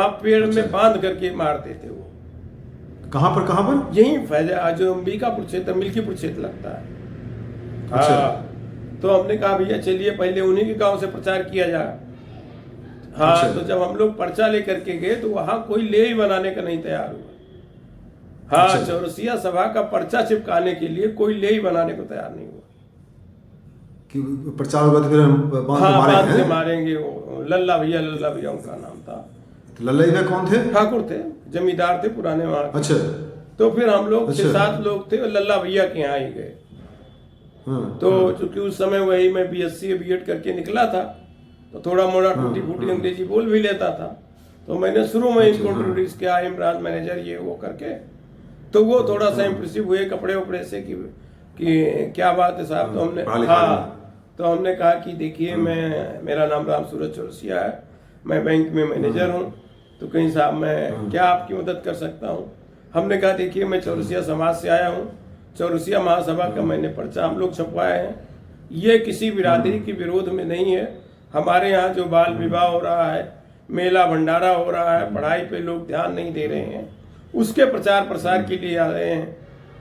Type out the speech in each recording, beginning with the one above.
वहां पेड़ में बांध करके मारते थे वो। कहाँ पर? यही फैजा जो अंबिकापुर क्षेत्र, मिल्कीपुर क्षेत्र लगता है। अच्छा। हाँ, तो हमने कहा भैया चलिए पहले उन्हीं के गांव से प्रचार किया जाए। हाँ अच्छा। तो जब हम लोग पर्चा लेकर के गए तो वहां कोई ले ही बनाने का नहीं तैयार हुआ। हाँ, अच्छा। चौरसिया सभा का पर्चा चिपकाने के लिए कोई ले ही बनाने को तैयार नहीं हुआ कि प्रचार होगा तो फिर हम बांध के हाँ, बांध के मारेंगे। मारेंगे। वो लल्ला भैया उनका नाम था। तो लल्ला भैया कौन थे? ठाकुर थे, जमींदार थे पुराने वहां के। अच्छा। तो फिर हम लोग अच्छा। 6-7 लोग थे, लल्ला भैया के यहाँ ही गए। हाँ, तो चूंकि उस समय वही मैं बीएससी बीएड करके निकला था, तो थोड़ा मोड़ा टूटी फूटी अंग्रेजी बोल भी लेता था। तो मैंने शुरू में इनको इंट्रोड्यूस किया, आई एम ब्रांच मैनेजर ये वो करके। तो वो थोड़ा सा इम्प्रेसिव हुए कपड़े उपड़े से कि क्या बात है साहब। तो हमने तो हमने कहा कि देखिए मेरा नाम राम सूरज चौरसिया है, मैं बैंक में मैनेजर हूँ, तो कहीं साहब मैं क्या आपकी मदद कर सकता हूँ। हमने कहा देखिए मैं चौरसिया समाज से आया हूँ, चौरसिया महासभा का मैंने पर्चा हम लोग छपवाए हैं, ये किसी बिरादरी के विरोध में नहीं है। हमारे यहाँ जो बाल विवाह हो रहा है, मेला भंडारा हो रहा है, पढ़ाई पे लोग ध्यान नहीं दे रहे हैं, उसके प्रचार प्रसार के लिए आ रहे हैं।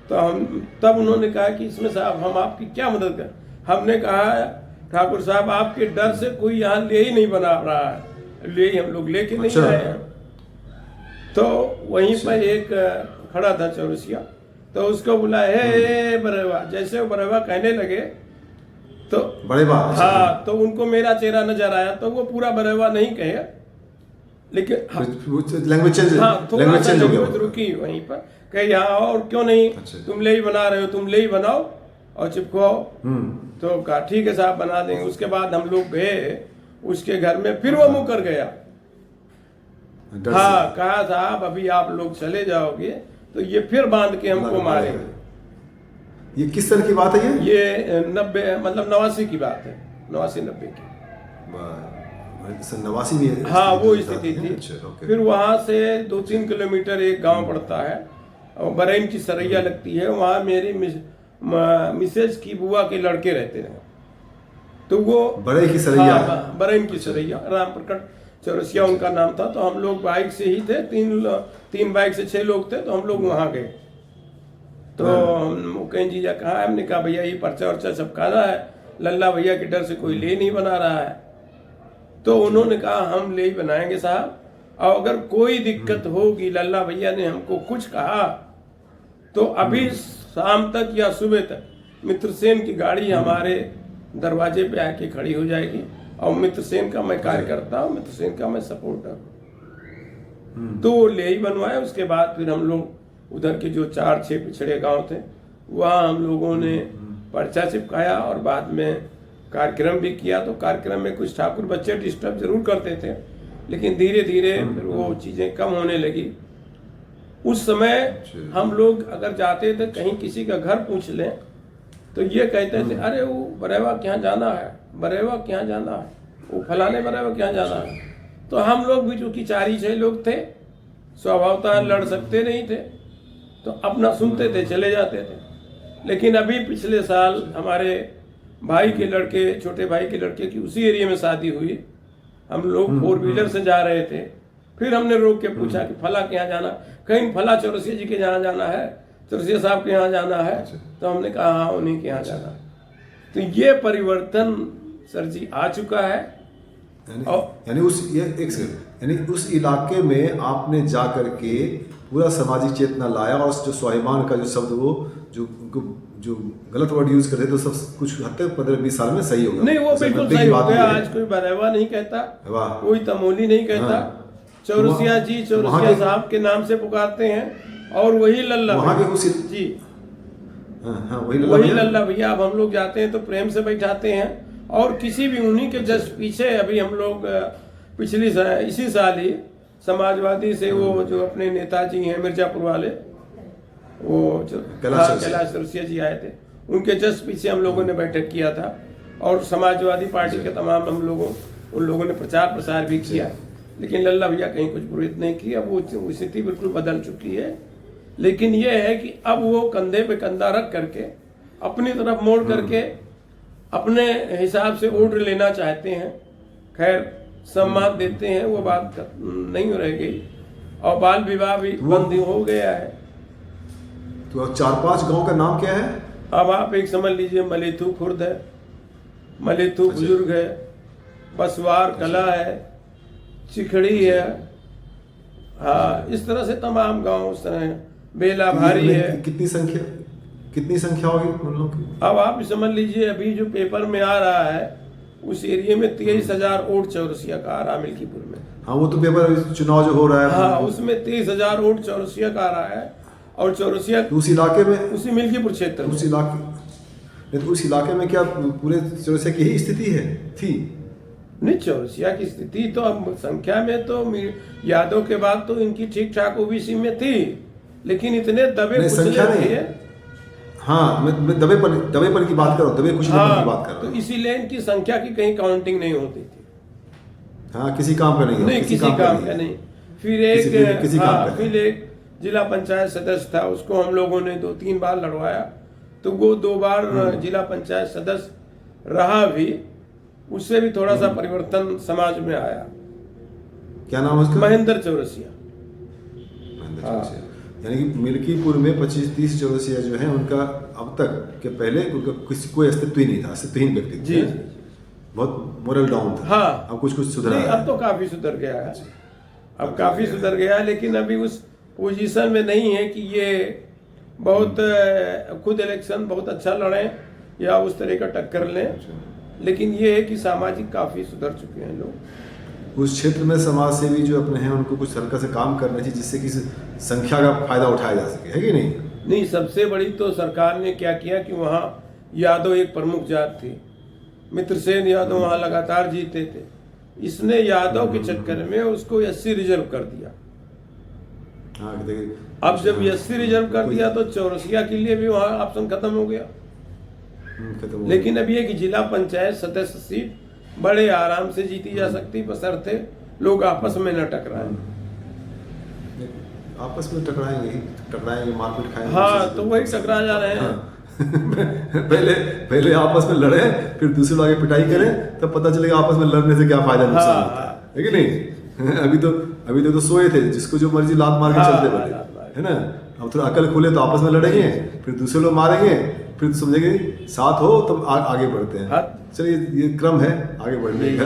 तो हम तब उन्होंने कहा कि इसमें साहब हम आपकी क्या मदद कर। हमने कहा ठाकुर साहब आपके डर से कोई यहाँ ले ही नहीं बना रहा है, ले ही हम लोग लेके नहीं आए हैं। तो वहीं पर एक खड़ा था चौरसिया, तो उसको बुलाया हे बरेवा, जैसे वो बरेवा कहने लगे तो बरेवा। हाँ, तो उनको मेरा चेहरा नजर आया, तो वो पूरा बरेवा नहीं कहे, लेकिन लैंग्वेज चेंज, हाँ थोड़ा सा हो गया, लैंग्वेज रुकी वहीं पर। कहे यहाँ और क्यों नहीं, तुम ले ही बना रहे हो, तुम ले ही बनाओ और चिपकवाओ। तो कहा ठीक है साहब बना देंगे। उसके बाद हम लोग गए उसके घर में, फिर वो मुकर गया। हाँ, कहा साहब अभी आप लोग चले जाओगे तो ये फिर बांध के हमको मारेंगे। ये किस तरह की बात है? ये 90 मतलब 89 की बात है, 89-90 की। 89 में हाँ वो स्थिति थी। फिर वहां से 2-3 किलोमीटर एक गांव पड़ता है, बरैन की सरैया लगती है, वहां मेरी मिसेज की बुआ के लड़के रहते हैं। तो वो बरैन की सरैया, हाँ, बरैन की सरैया, राम प्रकट चौरसिया उनका नाम था। तो हम लोग बाइक से ही थे, 3 बाइक से 6 लोग थे। तो हम लोग वहां गए। तो मुकेश जी कहा, हमने कहा भैया ये पर्चा वर्चा छपकाना है, लल्ला भैया के डर से कोई ले नहीं बना रहा है। तो उन्होंने कहा हम ले ही बनाएंगे साहब, और अगर कोई दिक्कत होगी, लल्ला भैया ने हमको कुछ कहा तो अभी शाम तक या सुबह तक मित्रसेन की गाड़ी हमारे दरवाजे पे आके खड़ी हो जाएगी। और मित्रसेन का मैं कार्यकर्ता हूँ, मित्रसेन का मैं सपोर्टर हूँ। तो वो ले ही बनवाए। उसके बाद फिर हम लोग उधर के जो 4-6 पिछड़े गांव थे वहाँ हम लोगों ने पर्चा चिपकाया और बाद में कार्यक्रम भी किया। तो कार्यक्रम में कुछ ठाकुर बच्चे डिस्टर्ब जरूर करते थे, लेकिन धीरे धीरे फिर वो चीजें कम होने लगी। उस समय हम लोग अगर जाते थे कहीं किसी का घर पूछ लें तो ये कहते थे अरे वो बरेवा के यहाँ जाना है, बरेवा के यहाँ जाना है, वो फलाने बरेवा के यहाँ जाना है। तो हम लोग भी चूंकि 4-6 लोग थे, स्वभावतः लड़ सकते नहीं थे, तो अपना सुनते थे चले जाते थे। लेकिन अभी पिछले साल हमारे भाई के लड़के, छोटे भाई के लड़के की उसी एरिया में शादी हुई। हम लोग 4 व्हीलर से जा रहे थे, फिर हमने रोक के पूछा कि फला के यहाँ जाना, कहीं फला चौरसिया जी के यहाँ जाना है, चौरसिया साहब के यहाँ जाना है। तो हमने कहा हाँ उन्हीं के यहाँ जाना है। तो ये परिवर्तन सर जी आ चुका है। यानी उस इलाके में आपने जा करके पूरा सामाजिक चेतना लाया, और जो स्वाभिमान का जो शब्द वो जो गलत वर्ड यूज करते तो सब कुछ हद तक 15-20 साल में सही होगा। नहीं वो बिल्कुल सही हो गया। आज कोई बरेवा नहीं कहता, कोई तमोली नहीं कहता, चौरसिया जी चौरसिया साहब के नाम से पुकारते हैं। और वही लल्ला जी, वही लल्ला भैया। अब हम लोग जाते हैं तो प्रेम से बैठाते हैं। और किसी भी उन्हीं के जस्ट पीछे अभी हम लोग इसी साल ही समाजवादी से वो जो अपने नेताजी हैं मिर्जापुर वाले, वो कैलाश चौरसिया जी आए थे, उनके जस्ट पीछे हम लोगों ने बैठक किया था। और समाजवादी पार्टी के तमाम उन लोगों ने प्रचार प्रसार भी किया। लेकिन लल्ला भैया कहीं कुछ पुरोहित नहीं किया। वो स्थिति बिल्कुल बदल चुकी है। लेकिन ये है कि अब वो कंधे पे कंधा रख करके अपनी तरफ मोड़ करके अपने हिसाब से ऑर्डर लेना चाहते हैं। खैर सम्मान देते हैं, वो बात नहीं रह गई। और बाल विवाह भी बंद हो गया है। तो 4-5 गांव का नाम क्या है? अब आप एक समझ लीजिए, मलेथू खुर्द है, मलेथू बुजुर्ग है, बसवार कला है, चिखड़ी है, हाँ, इस तरह से तमाम गांव उस तरह हैं। बेला भारी है। कितनी संख्या होगी उन लोगों की? अब आप समझ लीजिए, अभी जो पेपर में आ रहा है उस एरिया में 23,000 वोट चौरसिया का आ रहा है मिल्कीपुर में। हाँ, वो तो पेपर चुनाव जो हो रहा है, हाँ, उसमें 23,000 वोट चौरसिया का आ रहा है। और चौरसिया उस इलाके में, उसी मिल्कीपुर क्षेत्र में, उस इलाके में क्या पूरे चौरसिया की ही स्थिति है थी? नहीं, चौरसिया की स्थिति तो अब संख्या में तो यादव के बाद तो इनकी ठीक ठाक ओबीसी में थी, लेकिन इतने दबे संख्या नहीं है। हाँ, मैं दबेपन की बात कर रहा हूँ, दबे कुचलेपन की बात कर रहा हूँ। तो इसीलिए इनकी संख्या की कहीं काउंटिंग नहीं होती थी। हाँ, किसी काम का नहीं, किसी काम का नहीं। फिर एक जिला पंचायत सदस्य था, उसको हम लोगों ने 2-3 बार लड़वाया, तो वो 2 बार जिला पंचायत सदस्य रहा भी, उससे भी थोड़ा सा परिवर्तन समाज में आया। क्या नाम है उसका? महेंद्र चौरसिया। यानी कि मिल्कीपुर में 25-30 चौरसिया जो है, उनका अब तक के पहले उनका किसी कोई अस्तित्व ही नहीं था, अस्तित्वहीन व्यक्ति जी, बहुत मोरल डाउन था। हाँ, अब कुछ सुधरा है। अब तो काफी सुधर गया है, अब काफी सुधर गया है, लेकिन अभी उस पोजीशन में नहीं है कि ये बहुत खुद इलेक्शन बहुत अच्छा लड़ें या उस तरह का टक्कर लें, लेकिन ये है कि सामाजिक काफी सुधर चुके हैं लोग। उस क्षेत्र में समाज सेवी जो अपने हैं, उनको कुछ हल्का से काम करना चाहिए, जिससे कि संख्या का फायदा उठाया जा सके, है कि नहीं? नहीं, सबसे बड़ी तो सरकार ने क्या किया कि वहाँ यादव एक प्रमुख जात थी, मित्रसेन यादव वहाँ लगातार जीते थे। इसने यादव के चक्कर में उसको 80 रिजर्व कर दिया। हाँ, अब जब 80 रिजर्व कर दिया तो चौरसिया के लिए भी वहाँ ऑप्शन खत्म हो गया। लेकिन अब ये कि जिला पंचायत सदस्य सीट बड़े आराम से जीती जा सकती, बशर्ते लोग आपस में न टकराएं। आपस में टकराएंगे, मारपीट खाएंगे। हाँ, तो वही टकरा जा रहे हैं। पहले आपस में लड़े, फिर दूसरे लोग आगे पिटाई करें, तब पता चलेगा आपस में लड़ने से क्या फायदा नुकसान होता है कि नहीं? अभी तो सोए थे, जिसको जो मर्जी लात मार के चलते बड़े, है ना? अब थोड़ा अकल खुले तो आपस में लड़ेंगे, फिर दूसरे लोग मारेंगे, फिर समझेंगे साथ हो तो आगे बढ़ते हैं। चलिए, ये क्रम है आगे बढ़ने का।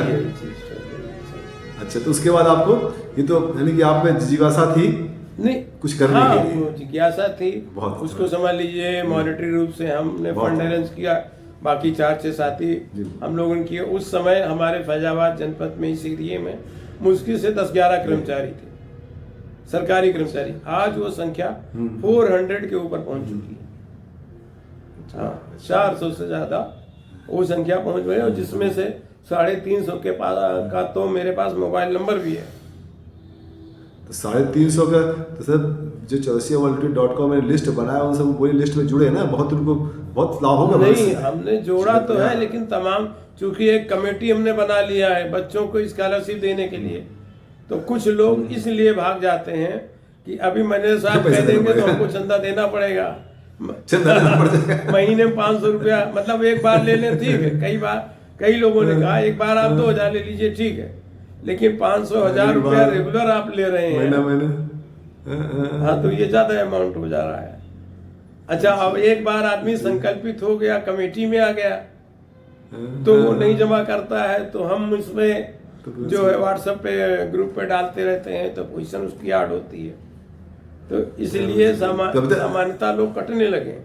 अच्छा, तो उसके बाद आपको ये तो यानी कि आप में जिज्ञासा थी नहीं कुछ करने के लिए? जिज्ञासा थी, उसको समझ लीजिए मॉनिटरी रूप से हमने फंड अरेंज किया, बाकी 4-6 साथी हम लोगों ने किए। उस समय हमारे फैजाबाद जनपद में इस एरिए में मुश्किल से 10-11 कर्मचारी थे, सरकारी कर्मचारी। आज वो संख्या 400 के ऊपर पहुंच चुकी है। हाँ, 400 से ज्यादा वो संख्या पहुंच गई, और जिसमें से 350 के पास का तो मेरे पास मोबाइल नंबर भी है। तो 350 का तो सर जो chaurasiawalletry.com में लिस्ट बनाया, उन सब पूरी लिस्ट में जुड़े ना, बहुत उनको बहुत लाभ होगा। नहीं, हमने जोड़ा तो है, लेकिन तमाम चूंकि एक कमेटी हमने बना लिया है बच्चों को स्कॉलरशिप देने के लिए, तो कुछ लोग इसलिए भाग जाते हैं कि अभी मैनेजर साहब कह देंगे तो हमको चंदा देना पड़ेगा, महीने में 500 रुपया, मतलब एक बार ले लें ठीक है। कई लोगों ने कहा एक बार आप 2000 ले लीजिए ठीक है, लेकिन 500-1000 रुपया रेगुलर आप ले रहे हैं, महीना। हाँ, तो ये ज्यादा अमाउंट हो जा रहा है। अच्छा, अब एक बार आदमी संकल्पित हो गया, कमेटी में आ गया, तो वो नहीं जमा करता है, तो हम इसमें जो है व्हाट्सएप पे ग्रुप पे डालते रहते हैं, तो पोजीशन उसकी ऐड होती है, तो इसलिए सामान्यता लोग कटने लगे।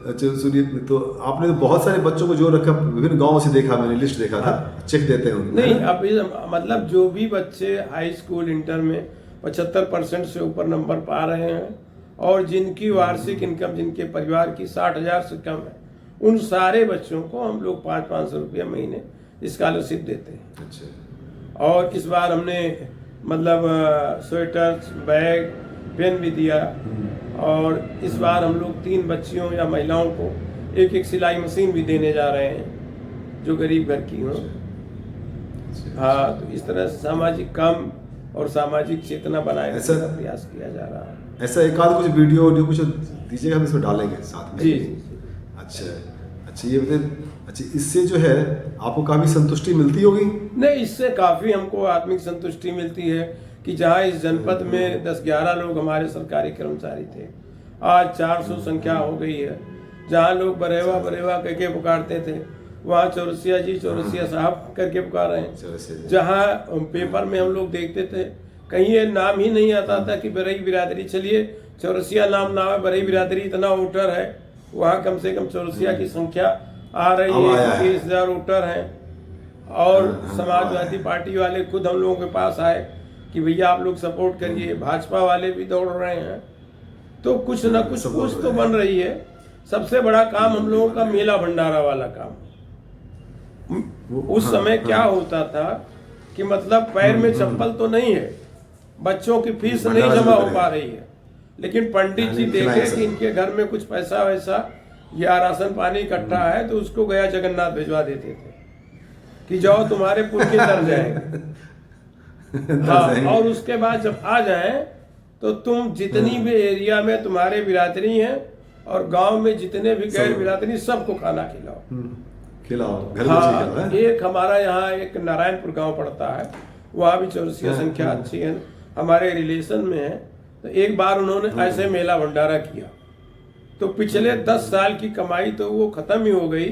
अच्छा, सुनिए, तो आपने तो बहुत सारे बच्चों को जो रखा, विभिन्न गांवों से देखा, मैंने लिस्ट देखा था, चेक देते हैं नहीं, अभी मतलब जो भी बच्चे हाई स्कूल इंटर में 75% से ऊपर नंबर पा रहे हैं, और जिनकी वार्षिक इनकम, जिनके परिवार की 60,000 से कम है, उन सारे बच्चों को हम लोग 500-500 रुपया महीने स्कॉलरशिप देते हैं। अच्छा। और इस बार हमने मतलब स्वेटर, बैग, पेन भी दिया, और इस बार हम लोग 3 बच्चियों या महिलाओं को एक सिलाई मशीन भी देने जा रहे हैं, जो गरीब घर की हों। हाँ, तो इस तरह से सामाजिक काम और सामाजिक चेतना बनाए रखने का प्रयास किया जा रहा है। ऐसा एक आध कुछ वीडियो कुछ दीजिएगा, हम इसमें डालेंगे साथ में। जी। अच्छा। अच्छा ये बताइए, अच्छा इससे जो है आपको काफी संतुष्टि मिलती होगी? नहीं, इससे काफ़ी हमको आत्मिक संतुष्टि मिलती है कि जहाँ इस जनपद में 10-11 लोग हमारे सरकारी कर्मचारी थे, आज 400 संख्या हो गई है। जहाँ लोग बरेवा बरेवा करके पुकारते थे, वहाँ चौरसिया जी चौरसिया साहब करके पुकार रहे हैं। जहाँ पेपर में हम लोग देखते थे, कहीं ये नाम ही नहीं आता था कि बरई बिरादरी, चलिए चौरसिया नाम है, बरई बिरादरी इतना वोटर है, वहाँ कम से कम चौरसिया की संख्या आ रही है, 30,000 वोटर हैं। और समाजवादी पार्टी वाले खुद हम लोगों के पास आए कि भैया आप लोग सपोर्ट करिए, भाजपा वाले भी दौड़ रहे हैं। तो कुछ ना कुछ तो बन रही है। सबसे बड़ा काम हम लोगों का मेला भंडारा वाला काम। उस समय क्या होता था कि मतलब पैर में चप्पल तो नहीं है, बच्चों की फीस नहीं जमा हो पा रही है, लेकिन पंडित जी देखे कि इनके घर में कुछ पैसा वैसा या राशन पानी इकट्ठा है, तो उसको गया जगन्नाथ भिजवा देते थे कि जाओ तुम्हारे पुरखे तर जाएंगे। हाँ, और उसके बाद जब आ जाए तो तुम जितनी भी एरिया में तुम्हारे बिरादरी हैं और गांव में जितने भी गैर बिरादरी, सबको खाना खिलाओ। घर हाँ, एक हमारा यहाँ एक नारायणपुर गांव पड़ता है, वहाँ भी चौरसिया संख्या अच्छी है, हमारे रिलेशन में है। तो एक बार उन्होंने ऐसे मेला भंडारा किया, तो पिछले 10 साल की कमाई तो वो खत्म ही हो गई।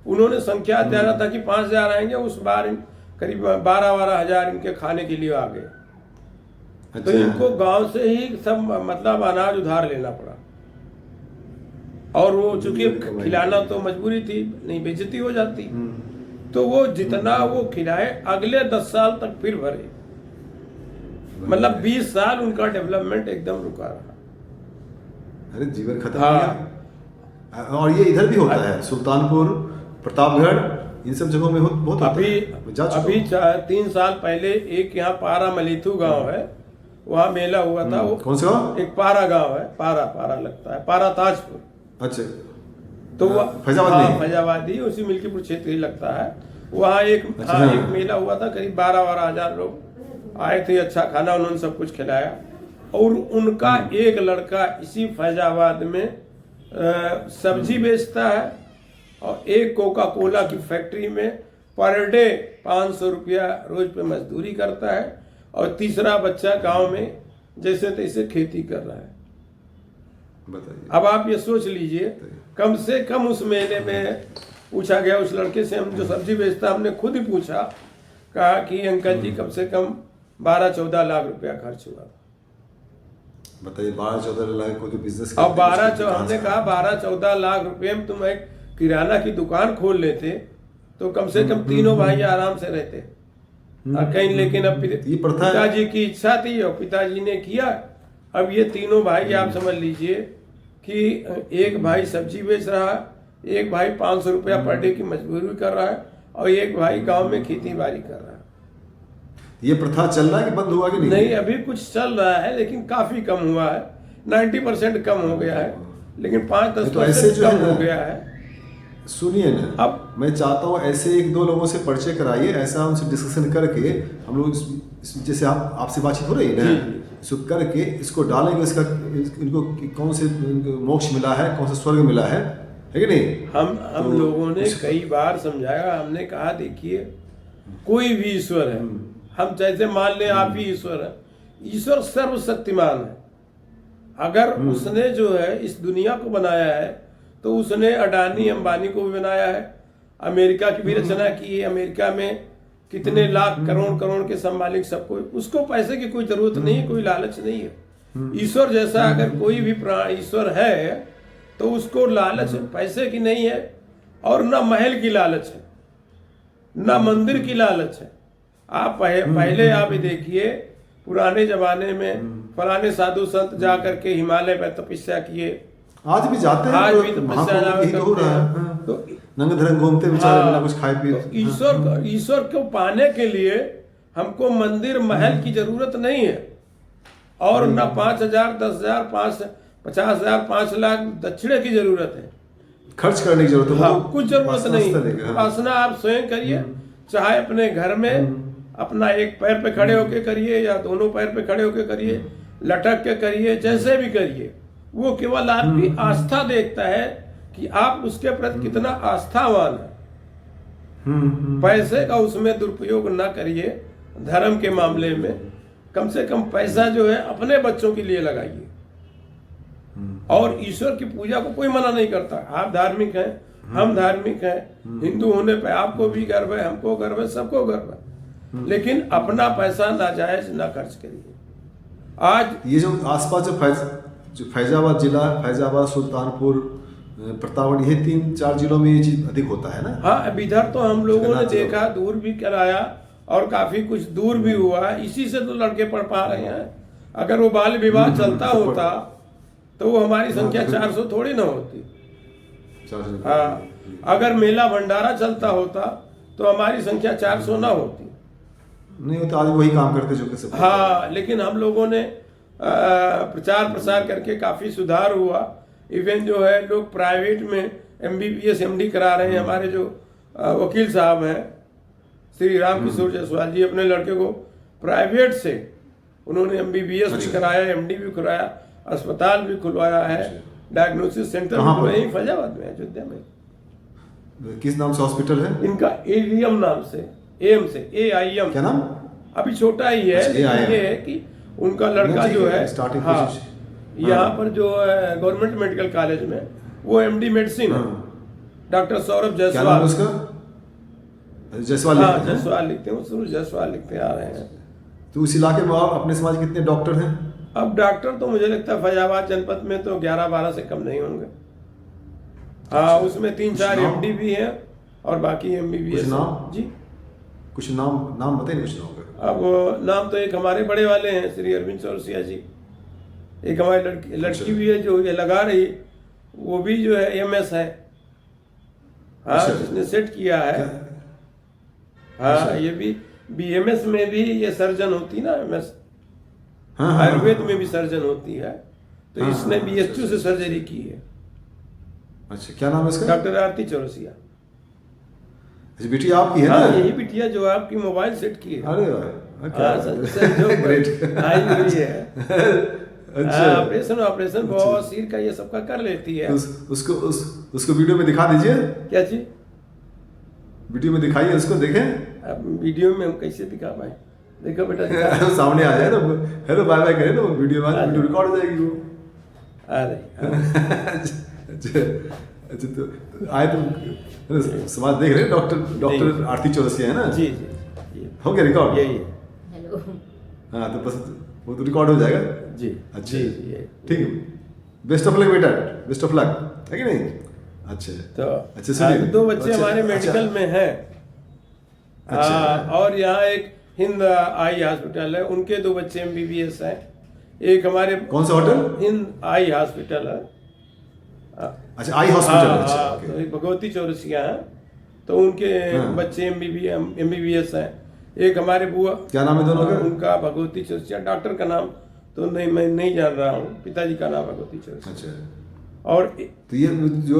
उन्होंने संख्या दिया था कि 5,000 आएंगे, उस बार करीब 12-12 हजार इनके खाने के लिए आ गए। तो इनको गांव से ही सब मतलब अनाज उधार लेना पड़ा, और वो चूंकि खिलाना तो मजबूरी थी, नहीं बेइज्जती हो जाती। तो वो जितना वो खिलाए अगले 10 साल तक फिर भरे, मतलब 20 साल उनका डेवलपमेंट एकदम रुका रहा। अरे जीवन खत्म हो गया। और ये इधर भी होता है, सुल्तानपुर, प्रतापगढ़, इन सब जगहों में बहुत अभी 3 साल पहले एक यहाँ पारा मलीथू गांव है, वहाँ मेला हुआ था। वो कौन सा गांव? एक पारा गांव है, पारा लगता है, पारा ताजपुर। अच्छा, तो फैजाबादी उसी मिल्कीपुर क्षेत्र ही लगता है। वहाँ एक मेला हुआ था, करीब 12-12 हजार लोग आए थे। अच्छा खाना उन्होंने सब कुछ खिलाया। और उनका एक लड़का इसी फैजाबाद में सब्जी बेचता है, और एक कोका कोला की फैक्ट्री में पर डे 500 रुपया रोज पे मजदूरी करता है, और तीसरा बच्चा गांव में जैसे तैसे खेती कर रहा है। बताइए। अब आप ये सोच लीजिए, कम से कम उस मेले में पूछा गया उस लड़के से, हम जो सब्जी बेचता, हमने खुद ही पूछा, कहा कि अंकल जी कम से कम 12-14 लाख रुपया खर्च हुआ। बताइए, 12-14 लाख को तो बिजनेस। अब हमने कहा 12-14 लाख रुपए में तुम एक किराना की दुकान खोल लेते तो कम से कम तीनों भाई आराम से रहते कहीं। लेकिन अब पिताजी की इच्छा थी और पिताजी ने किया। अब ये तीनों भाई आप समझ लीजिए कि एक भाई सब्जी बेच रहा है, एक भाई 500 रुपया पर डे की मजदूरी कर रहा है, और एक भाई गांव में खेती बाड़ी कर रहा है। ये प्रथा चल रहा है कि बंद हुआ कि नहीं? नहीं, अभी कुछ चल रहा है, लेकिन काफी कम हुआ है। 90% कम हो गया है, लेकिन 5-10% कम हो गया है। सुनिए ना, अब मैं चाहता हूँ ऐसे 1-2 लोगों से परिचय कराइए, ऐसा उनसे डिस्कशन करके हम लोग जैसे आपसे बातचीत हो रही है ना, इसको करके इसको डालेंगे, इसका इनको कौन से मोक्ष मिला है, कौन सा स्वर्ग मिला है कि नहीं। हम लोगों ने कई बार समझाया। हमने कहा देखिए, कोई भी ईश्वर है, हम जैसे मान लें आप ही ईश्वर है, ईश्वर सर्वशक्तिमान है। अगर उसने जो है इस दुनिया को बनाया है, तो उसने अडानी अंबानी को भी बनाया है, अमेरिका की भी रचना की है। अमेरिका में कितने लाख करोड़ के सब मालिक, सबको, उसको पैसे की कोई जरूरत नहीं है, कोई लालच नहीं है। ईश्वर जैसा अगर कोई भी ईश्वर है, तो उसको लालच पैसे की नहीं है, और न महल की लालच है, न मंदिर की लालच है। आप पहले आप देखिए, पुराने जमाने में फलाने साधु संत जा करके हिमालय में तपस्या किए, आज भी जाते हैं, आज भी तपस्या करते हैं। तो नंगे घूमते बेचारे, बिना कुछ खाए पिए। तो ईश्वर को पाने के लिए हमको मंदिर महल की जरूरत नहीं है, और न 5,000, 10,000, 50,000, 5 लाख दक्षिणे की जरूरत है, खर्च करने की जरूरत है। हाँ, कुछ जरूरत नहीं। उपासना आप स्वयं करिए, चाहे अपने घर में अपना एक पैर पे खड़े होके करिए या दोनों पैर पे खड़े होके करिए, लटक के करिए, जैसे भी करिए। वो केवल आपकी आस्था देखता है कि आप उसके प्रति कितना आस्थावान है। पैसे का उसमें दुरुपयोग ना करिए। धर्म के मामले में कम से कम पैसा जो है अपने बच्चों के लिए लगाइए। और ईश्वर की पूजा को कोई मना नहीं करता। आप धार्मिक हैं, हम धार्मिक हैं, हिंदू होने पे आपको भी गर्व है, हमको गर्व है, सबको गर्व है, लेकिन अपना पैसा नाजायज ना खर्च करिए। आज ये जो आसपास जो फैजाबाद जिला, फैजाबाद, सुल्तानपुर, प्रतापगढ़, ये 3-4 जिलों में ये चीज अधिक होता है ना। हाँ, अब इधर तो हम लोगों ने देखा, दूर भी कराया और काफी कुछ दूर भी हुआ। इसी से तो लड़के पढ़ पा रहे हैं। अगर वो बाल विवाह चलता होता तो वो हमारी संख्या 400 थोड़ी ना होती। हाँ, अगर मेला भंडारा चलता होता तो हमारी संख्या 400 ना होती। नहीं होता, आज वही काम करते जो कि सब। हाँ, लेकिन हम लोगों ने प्रचार प्रसार करके काफी सुधार हुआ। इवन जो है लोग प्राइवेट में MBBS MD करा रहे हैं। हमारे जो वकील साहब हैं श्री राम किशोर जायसवाल जी, अपने लड़के को प्राइवेट से उन्होंने MBBS भी कराया, MD भी कराया, अस्पताल भी खुलवाया है, डायग्नोसिस सेंटर भी खुलवाया है फैजाबाद में, अयोध्या में। किस नाम से हॉस्पिटल है इनका? AIM नाम से, एम से, AIM। क्या नाम? अभी छोटा ही है, लेकिन ये है कि उनका लड़का जो है, हाँ, यहाँ पर जो गवर्नमेंट मेडिकल कॉलेज में वो MD मेडिसिन है, डॉक्टर सौरभ क्या नाम है जायसवाल। उसका? जायसवाल। हाँ, जायसवाल लिखते हैं, शुरू जायसवाल लिखते आ रहे हैं। तो उस इलाके में आप अपने समाज कितने डॉक्टर हैं? अब डॉक्टर तो मुझे लगता है फैजाबाद जनपद में तो 11-12 से कम नहीं होंगे। हाँ, उसमें 3-4 MD भी हैं और बाकी MBBS। नाम? जी, कुछ नाम बताइए कुछ नाम का। अब नाम तो एक हमारे बड़े वाले हैं श्री अरविंद चौरसिया जी, एक हमारी लड़की भी है जो ये लगा रही, वो भी जो है MS है। हाँ, जिसने सेट किया है। हाँ, ये भी BMS में भी ये सर्जन होती ना, MS आयुर्वेद में भी सर्जन होती है, तो इसने BHU से सर्जरी की है। अच्छा, क्या नाम है इसका? डॉक्टर आरती चौरसिया। अच्छा, बिटिया आपकी है ना? यही बिटिया जो आपकी मोबाइल सेट की है। अरे वाह, ग्रेट, आई हुई है। अच्छा, ऑपरेशन बहुत सिर का ये सबका कर लेती है। उसको वीडियो में दिखा दीजिए। क्या चीज? वीडियो में दिखाइए उसको, देखें। अब वीडियो में हम कैसे दिखा पाए? देखो बेटा, दिखा। सामने आ जाए ना, हेलो बाय बाय करे ना, वीडियो रिकॉर्ड हो जाएगी वो। अच्छा, तो आए तो समाज देख रहे हैं। डॉक्टर आरती चौरसिया है ना? जी जी, हो गया रिकॉर्ड? यही है। हेलो। हाँ, तो बस वो तो रिकॉर्ड हो जाएगा जी। अच्छा, जी, ठीक है। बेस्ट ऑफ लक बेटा, बेस्ट ऑफ लक, है कि नहीं? अच्छा, तो अच्छा सुनिए, 2 बच्चे हमारे मेडिकल में हैं। और यहाँ एक हिंद आई हॉस्पिटल है, उनके 2 बच्चे MBBS हैं। एक हमारे कौन सा होटल? हिंद आई हॉस्पिटल है। अच्छा, आई हॉस्पिटल। अच्छा, तो एक भगवती चौरसिया है, तो उनके बच्चे MBBS हैं। एक हमारे बुआ, क्या नाम है दोनों का? उनका भगवती चौरसिया। डॉक्टर का नाम तो नहीं, मैं नहीं जान रहा हूँ, पिताजी का नाम भगवती चौरसिया। अच्छा, और तो ये जो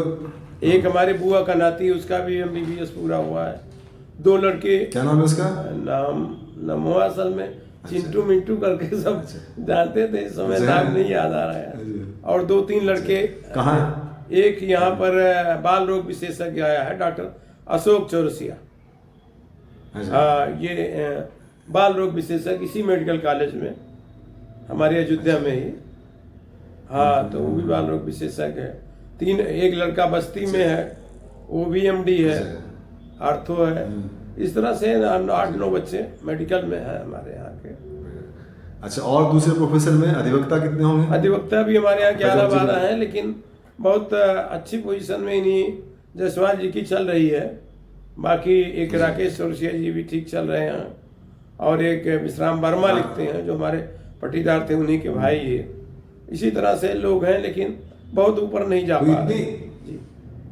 एक हमारे बुआ का नाती, उसका भी MBBS पूरा हुआ है। 2 लड़के, क्या नाम है उसका? नाम हुआ असल में चिंटू मिंटू करके सब जानते थे, इस समय नाम नहीं याद आ रहा है। और 2-3 लड़के। कहाँ? एक यहाँ पर बाल रोग विशेषज्ञ आया है, डॉक्टर अशोक चौरसिया। हाँ, ये बाल रोग विशेषज्ञ इसी मेडिकल कॉलेज में, हमारे अयोध्या में ही। हाँ, तो वो भी बाल रोग विशेषज्ञ है। एक लड़का बस्ती में है, वो भी MD है, आर्थो है। इस तरह से 8-9 बच्चे मेडिकल में हैं हमारे यहाँ के। अच्छा, और दूसरे प्रोफेशन में अधिवक्ता कितने होंगे? अधिवक्ता भी हमारे यहाँ 11-12 हैं, लेकिन बहुत अच्छी पोजीशन में इन्हीं जायसवाल जी की चल रही है। बाकी एक राकेश चौरसिया जी भी ठीक चल रहे हैं, और एक विश्राम वर्मा लिखते हैं जो हमारे पटीदार थे, उन्हीं के भाई है। इसी तरह से लोग हैं, लेकिन बहुत ऊपर नहीं जा पा रहे।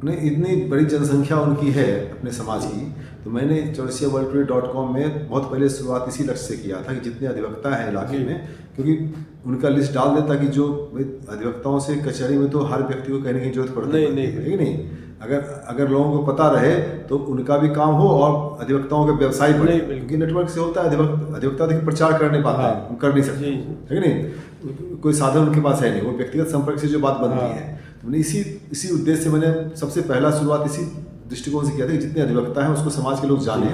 नहीं, इतनी बड़ी जनसंख्या उनकी है अपने समाज की, तो मैंने chaursiaworldtoday.com में बहुत पहले शुरुआत इसी लक्ष्य से किया था कि जितने अधिवक्ता हैं इलाके में, क्योंकि उनका लिस्ट डाल देता कि जो अधिवक्ताओं से कचहरी में तो हर व्यक्ति को कहने की जरूरत पड़ती है कि नहीं। अगर लोगों को पता रहे तो उनका भी काम हो और अधिवक्ताओं का व्यवसाय बढ़े, क्योंकि नेटवर्क से होता है। अधिवक्ता देखिए प्रचार कर नहीं पाता है, कर नहीं सकते, है कि नहीं? कोई साधन उनके पास है नहीं, वो व्यक्तिगत संपर्क से जो बात बनती है। तो मैंने इसी उद्देश्य से मैंने सबसे पहला शुरुआत इसी दृष्टिकोण से किया था कि जितने अधिवक्ता हैं उसको समाज के लोग जाने,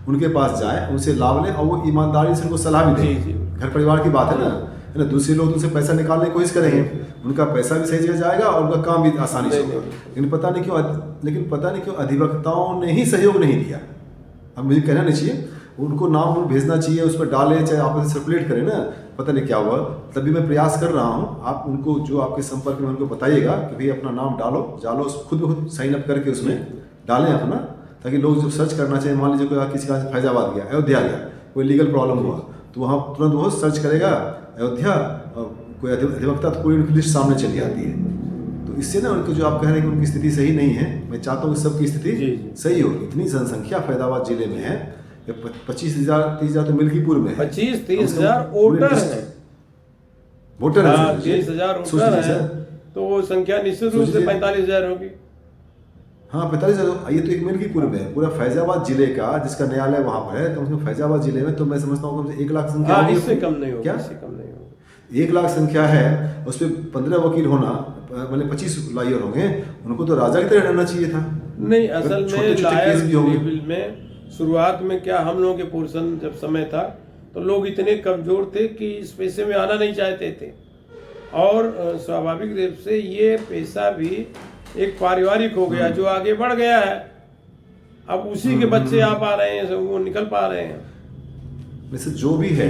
उनके पास जाएं, उनसे लाभ लें और वो ईमानदारी से उनको सलाह भी दें। घर परिवार की बात है ना, दूसरे लोग उनसे पैसा निकालने की कोशिश करेंगे, उनका पैसा भी सही जगह जाएगा और उनका काम भी आसानी से होगा। लेकिन पता नहीं क्यों अधिवक्ताओं ने ही सहयोग नहीं दिया। अब मुझे कहना नहीं चाहिए, उनको नाम भेजना चाहिए, उस पर डालें, चाहे आप सर्कुलेट करें ना, पता नहीं क्या हुआ। तभी मैं प्रयास कर रहा हूँ, आप उनको जो आपके संपर्क में उनको बताइएगा कि भाई अपना नाम डालो, खुद ब खुद साइन अप करके उसमें डालें अपना, ताकि लोग जब सर्च करना चाहिए, मान लीजिए कोई किसी का फैजाबाद गया, अयोध्या गया, कोई लीगल प्रॉब्लम हुआ तो वहाँ तुरंत वो सर्च करेगा अयोध्या, कोई अधिवक्ता, तो कोई उनकी लिस्ट सामने चली आती है। तो इससे ना उनको जो आप कह रहे हैं कि उनकी स्थिति सही नहीं है, मैं चाहता हूँ कि सबकी स्थिति सही हो। इतनी जनसंख्या फैजाबाद जिले में है, 25,000-30,000 तो मिल्कीपुर में है, 25-30,000 वोटर हैं, वोटर है, 30,000 वोटर हैं, तो वो संख्या निश्चित रूप से 45,000 होगी। हाँ 45,000, ये तो एक मिल्कीपुर में है। पूरा फैजाबाद जिले का जिसका न्यायालय वहाँ पर है, कम से कम फैजाबाद जिले में तो मैं समझता हूँ कम से 1 लाख संख्या होगी। इससे कम नहीं होगी, क्या? इससे कम नहीं होगी। 1 लाख संख्या है, उस पर 15 वकील होना, मतलब 25 लॉयर होंगे, उनको तो राजा की तरह रहना चाहिए था। नहीं, असल में लॉयर लेवल में शुरुआत में क्या, हम लोगों के पोर्शन जब समय था तो लोग इतने कमजोर थे कि इस पेशे में आना नहीं चाहते थे, और स्वाभाविक रूप से ये पेशा भी एक पारिवारिक हो गया जो आगे बढ़ गया है। अब उसी के बच्चे आ पा रहे हैं, वो निकल पा रहे हैं। वैसे जो भी है,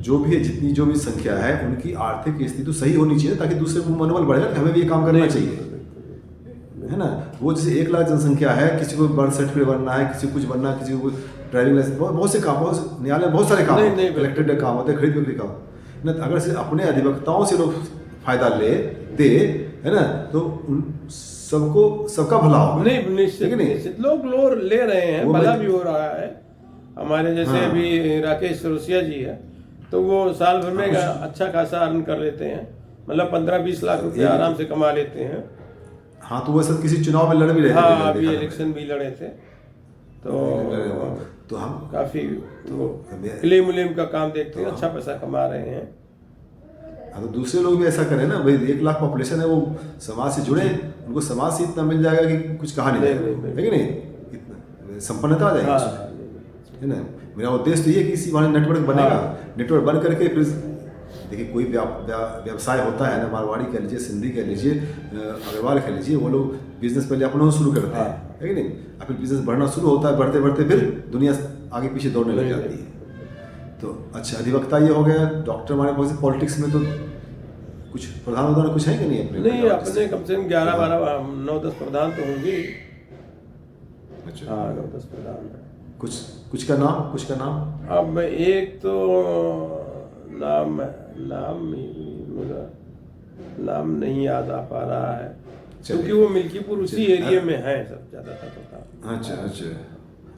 जितनी जो भी संख्या है, उनकी आर्थिक स्थिति तो सही होनी चाहिए, ताकि दूसरे को मनोबल बढ़ेगा कि हमें भी ये काम करना चाहिए, है ना। वो जैसे 1 लाख जनसंख्या है, किसी को बर्थ सर्टिफिकेट बनना है, किसी को कुछ बनना है, किसी को ड्राइविंग लाइसेंस, बहुत से काम, न्यायालय में बहुत सारे काम, कलेक्टेड काम होते हैं, खरीद बिक्री काम ना। अगर सिर्फ अपने अधिवक्ताओं से लोग फायदा दे, है ना, तो सबका भला होगा। नहीं, निश्चित लोग ले रहे हैं, भला भी हो रहा है। हमारे जैसे अभी राकेश रोसिया जी है, तो वो साल भर में अच्छा खासा अर्न कर लेते हैं, मतलब 15-20 लाख रुपए आराम से कमा लेते हैं। हाँ, तो वो सब किसी चुनाव में लड़ भी रहे थे। हाँ, अभी इलेक्शन भी लड़े थे, तो हम काफी क्लेम का काम देखते हैं, अच्छा पैसा कमा रहे हैं। हाँ, तो दूसरे लोग भी ऐसा करें ना भाई। 1 लाख पॉपुलेशन है, वो समाज से जुड़े, उनको समाज से इतना मिल जाएगा कि कुछ कहा नहीं जाएगा, है कि नहीं, इतना संपन्नता आ जाएगी, है ना। मेरा उद्देश्य तो ये कि इसी वाले नेटवर्क बनेगा, नेटवर्क बन करके फिर देखिए कोई व्यवसाय होता है ना, मारवाड़ी कह लीजिए, सिंधी कह लीजिए, अग्रवाल कह लीजिए, वो लोग बिजनेस पहले अपना शुरू करते हैं, है कि नहीं। फिर बिजनेस बढ़ना शुरू होता है, बढ़ते बढ़ते फिर दुनिया आगे पीछे दौड़ने लग जाती है। तो अच्छा, अधिवक्ता ये हो गया। डॉक्टर हमारे पास पॉलिटिक्स में तो कुछ प्रधान कुछ है कि नहीं अपने? नहीं, अपने कम से कम 11-12 9-10 प्रधान तो होंगे। अच्छा, हाँ, 9-10 प्रधान है। कुछ का नाम अब एक तो नाम नहीं याद आ पा रहा है, क्योंकि वो मिल्कीपुर उसी एरिया में है सब ज्यादातर।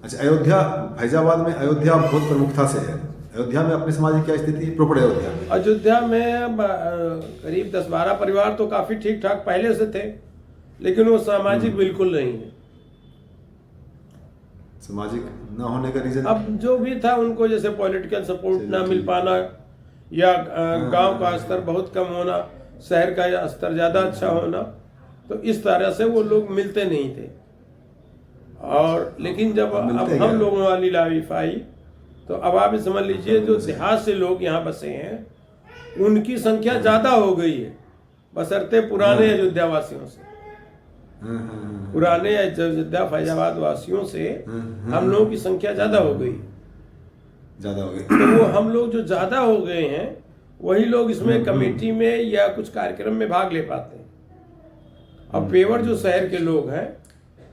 अच्छा, अयोध्या, फैजाबाद में अयोध्या बहुत प्रमुखता से है। अयोध्या में अपने समाज की क्या स्थिति है? प्रॉपर अयोध्या में करीब 10-12 परिवार तो काफी ठीक ठाक पहले से थे, लेकिन वो सामाजिक बिल्कुल नहीं है। सामाजिक ना होने का रीजन, अब जो भी था, उनको जैसे पॉलिटिकल सपोर्ट ना मिल पाना, या गांव का स्तर बहुत कम होना, शहर का स्तर ज्यादा अच्छा होना, तो इस तरह से वो लोग मिलते नहीं थे। और लेकिन जब अब हम लोगों वाली लाइफ आई, तो अब आप समझ लीजिए जो देहात से लोग यहाँ बसे हैं, उनकी संख्या ज्यादा हो गई है, बशर्ते पुराने अयोध्या वासियों से, पुराने अयोध्या फैजाबाद वासियों से हम लोगों की संख्या ज्यादा हो गई। तो वो हम लोग जो ज्यादा हो गए हैं, वही लोग इसमें कमेटी में या कुछ कार्यक्रम में भाग ले पाते हैं। अब पेवर जो शहर के लोग हैं,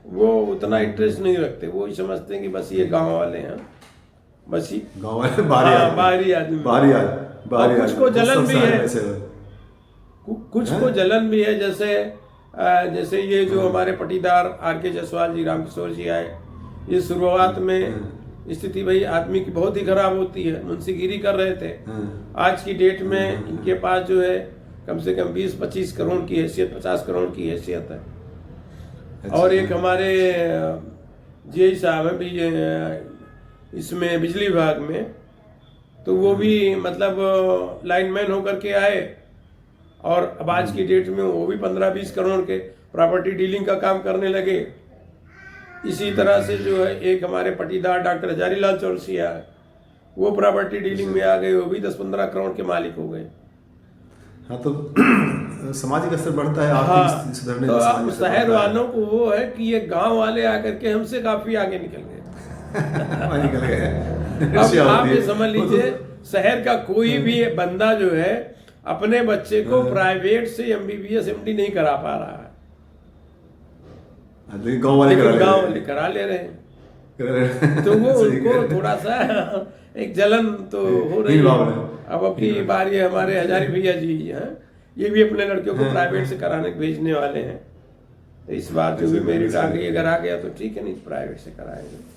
वो उतना इंटरेस्ट नहीं रखते, वो समझते हैं कि बस ये गांव वाले हैं, बस ही गांव वाले बाहरी आदमी, कुछ को जलन भी है, कुछ को जलन भी है। जैसे ये जो हमारे पटीदार आर.के. जायसवाल जी, रामकिशोर जी आए, ये शुरुआत में स्थिति भाई आदमी की बहुत ही खराब होती है, मुंशीगिरी कर रहे थे। आज की डेट में इनके पास जो है कम से कम 20-25 करोड़ की हैसियत, 50 करोड़ की हैसियत है। और एक हमारे जी साहब है भी इसमें बिजली विभाग में, तो वो भी मतलब लाइनमैन होकर के आए, और अब आज की डेट में वो भी 15-20 करोड़ के प्रॉपर्टी डीलिंग का काम करने लगे। इसी तरह से जो है एक हमारे पटीदार डॉक्टर हजारीलाल चौरसिया है, वो प्रॉपर्टी डीलिंग में आ गए, वो भी 10-15 करोड़ के मालिक हो गए। हाँ, तो सामाजिक स्तर बढ़ता है, आर्थिक हाँ, स्थिति सुधरने तो में अब सामाजिक स्तर शहर बढ़ता है। वालों को वो है कि ये गांव वाले आकर के हमसे काफी आगे निकल गए। वहाँ निकल गए। अब ईर्ष्या आप होती ये है। समझ वो तो- लीजिए शहर का कोई भी बंदा जो है अपने बच्चे को प्राइवेट से MBBS MD नहीं करा पा रहा है, लेकिन गाँव वाले करा लेकिन ले गाँव रहे वाले करा ले रहे हैं। हैं। तो वो सही कह उनको रहे हैं। थोड़ा सा एक जलन तो हो रही नहीं भाव है। है। अब की बार ये हमारे हजारी भैया जी हैं, ये भी अपने लड़कियों को प्राइवेट से कराने भेजने वाले हैं। तो इस बार जो भी मेरिट आ गई, अगर आ गया तो ठीक है, नहीं प्राइवेट से कराएंगे।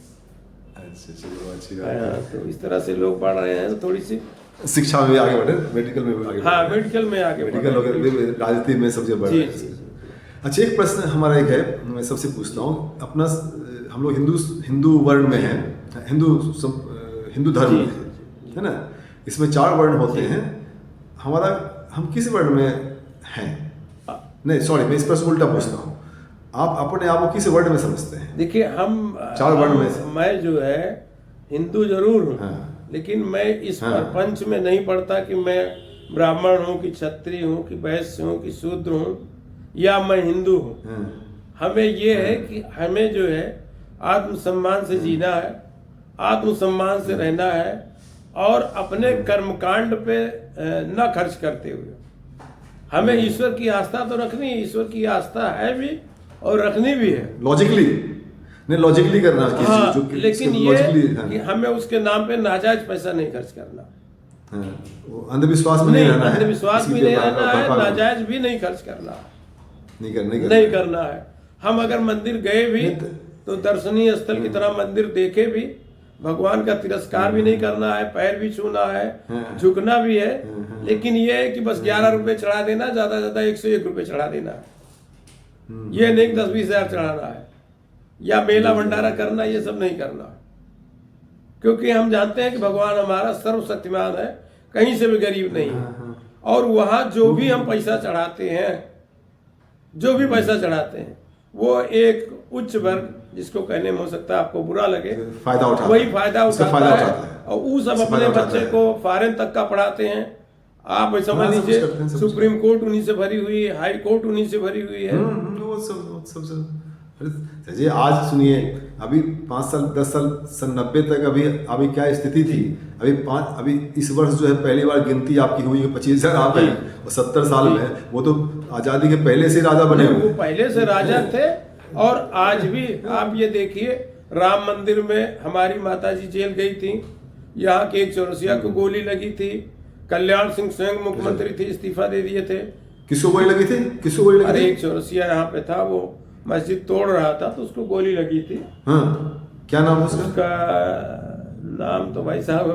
अच्छा, चलो अच्छी बात है। हाँ, तो इस तरह से लोग बढ़ रहे हैं, तो थोड़ी सी शिक्षा में भी आगे बढ़े, मेडिकल में भी आगे हाँ बढ़े। मेडिकल में आगे बढ़ मेडिकल रहे हैं। वगैरह राजनीति में सबसे बढ़ जी, रहे हैं। जी, जी। अच्छा, एक प्रश्न हमारा एक है, मैं सबसे पूछता हूँ। अपना हम लोग हिंदू वर्ण में हैं, हिंदू धर्म में है ना, इसमें 4 वर्ण होते हैं। हम किस वर्ण में हैं? नहीं सॉरी, मैं इस प्रश्न उल्टा पूछता हूँ। आप अपने आप को किस वर्ण में समझते हैं? देखिए हम 4 वर्ण में से। मैं जो है हिंदू जरूर हूँ, हाँ। लेकिन मैं इस हाँ। प्रपंच में नहीं पड़ता कि मैं ब्राह्मण हूँ कि क्षत्रिय हूँ कि वैश्य हूँ कि शूद्र हूँ या मैं हिंदू हूँ। हाँ। हमें ये है कि हमें जो है आत्मसम्मान से जीना है, आत्मसम्मान से रहना है, और अपने कर्मकांड पे न खर्च करते हुए हमें ईश्वर की आस्था तो रखनी है, ईश्वर की आस्था है भी और रखनी भी है। लॉजिकली करना किसी हाँ, जो लेकिन ये logically, हाँ। कि हमें उसके नाम पे नाजायज पैसा नहीं खर्च करना। हाँ, वो अंधविश्वास में नहीं, रहना है। अंधविश्वास किसी भी के नहीं बारे में रहना है, भड़का- नाजायज भी नहीं खर्च करना, नहीं नहीं करना है। हम अगर मंदिर गए भी नहीं तो दर्शनीय स्थल की तरह मंदिर देखे भी, भगवान का तिरस्कार भी नहीं करना है, पैर भी छूना है, झुकना भी है, लेकिन ये है कि बस 11 रुपए चढ़ा देना, ज्यादा ज्यादा 101 रुपए चढ़ा देना है। ये नहीं 10-20 हजार चढ़ाना है या मेला भंडारा करना, ये सब नहीं करना, क्योंकि हम जानते हैं कि भगवान हमारा सर्वशक्तिमान है, कहीं से भी गरीब नहीं है। और वहां जो भी हम पैसा चढ़ाते हैं, जो भी पैसा चढ़ाते हैं, वो एक उच्च वर्ग, जिसको कहने में हो सकता है आपको बुरा लगे, फायदा उठाता वही है। फायदा उसका उठाता फायदा है, उठाता है। और वो सब उसका अपने फायदा उठाता बच्चे है। को फॉरेन तक का पढ़ाते हैं। आप समझ हाँ, सब कुछ लीजिए करते हैं, सब कुछ सुप्रीम कोर्ट उन्हीं से भरी हुई है, हाई कोर्ट उन्हीं से भरी हुई है। वो सब अरे जी, आज सुनिए, अभी 5 साल 10 साल 90 तक अभी क्या स्थिति थी। अभी इस वर्ष जो है पहली बार गिनती आपकी हुई है, 25,000 आप हैं, और 70 साल में वो तो आजादी के पहले से राजा बने नहीं, हुए। वो पहले से राजा थे। और आज भी आप ये देखिए, राम मंदिर में हमारी माताजी जेल गई थी, यहाँ के एक चौरसिया को गोली लगी थी, कल्याण सिंह स्वयं मुख्यमंत्री थे, इस्तीफा दे दिए थे। किसको गोली लगी थी? किसको गोली लगी अरे थी? एक चौरसिया यहाँ पे था, वो मस्जिद तोड़ रहा था तो उसको गोली लगी थी। हाँ, क्या नाम है उसका? उसका नाम तो भाई साहब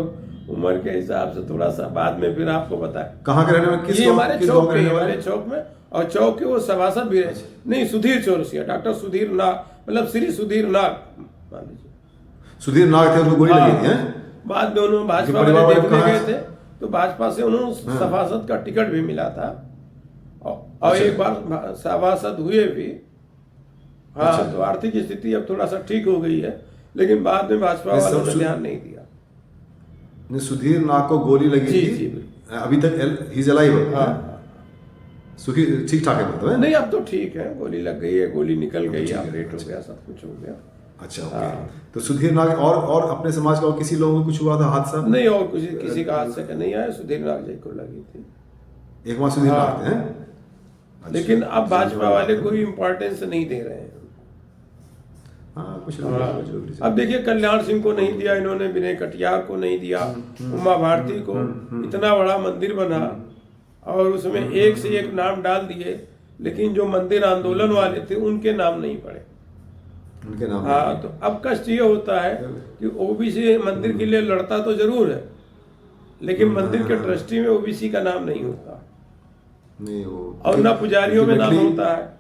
उम्र के हिसाब से थोड़ा सा बाद में फिर आपको बताए। कहाँ के रहने वाले? किस ये गाँव- हमारे किस चौक गाँव के पे, रहने वाले? हमारे चौक में, और चौक के वो सभासद भी रहे। नहीं, सुधीर चौरसिया, डॉक्टर सुधीर नाग, मतलब श्री सुधीर नाग मान लीजिए। सुधीर नाग थे, उनको गोली हाँ। लगी थी, हैं? बाद में उन्होंने भाजपा परिवार वाले वाले देखने कहाँ गए है? थे, तो भाजपा से उन्होंने सभासद का टिकट भी मिला था, और अच्छा। एक बार सभासद हुए भी। हाँ, अच्छा। तो आर्थिक स्थिति अब थोड़ा सा ठीक हो गई है, लेकिन बाद में भाजपा नहीं, वालों सब ने सु- ध्यान नहीं दिया। ने सुधीर नाग को गोली लगी जी, थी। जी, बिल्कुल। अभी तक ही जलाई हो। हाँ। सुखी ठीक ठाक है मतलब, है? नहीं, अब तो ठीक है, गोली लग गई है, गोली निकल गई, ऑपरेट हो गया, सब कुछ हो गया। अच्छा, ओके। हाँ। तो सुधीर नाग और अपने समाज का और किसी लोगों को कुछ हुआ था हादसा? नहीं, और किसी का हाथ से नहीं आया, सुधीर नाग जी को लगी थी। एक वहां सुधीर हाँ। नाग थे, हैं? अच्छा। लेकिन अब भाजपा वाले कोई इम्पोर्टेंस नहीं दे रहे हैं। हाँ, कुछ हाँ। लोग अब देखिए, कल्याण सिंह को नहीं दिया इन्होंने, विनय कटियार को नहीं दिया, उमा भारती को। इतना बड़ा मंदिर बना और उसमें एक से एक नाम डाल दिए, लेकिन जो मंदिर आंदोलन वाले थे उनके नाम नहीं पड़े। उनके नाम। हाँ, तो अब कष्ट ये होता है कि ओबीसी मंदिर के लिए लड़ता तो जरूर है, लेकिन मंदिर के ट्रस्टी में ओबीसी का नाम नहीं होता, नहीं वो और ना पुजारियों में नाम ultimately- होता है।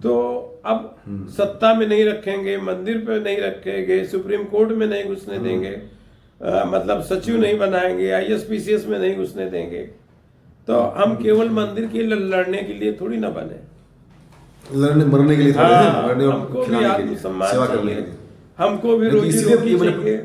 तो अब सत्ता में नहीं रखेंगे, मंदिर पे नहीं रखेंगे, सुप्रीम कोर्ट में नहीं घुसने देंगे, मतलब सचिव नहीं बनाएंगे, ISPCS में नहीं घुसने देंगे, तो हम केवल मंदिर के लिए लड़ने के लिए थोड़ी ना बने। लड़ने मरने के लिए थोड़े हैं, लड़ने और हमको भी खिलाने के लिए, आत्मसम्मान सेवा करने चाहिए, के लिए। हमको भी क्योंकि रोजी इसीलिए रोटी ये मैंने- चाहिए।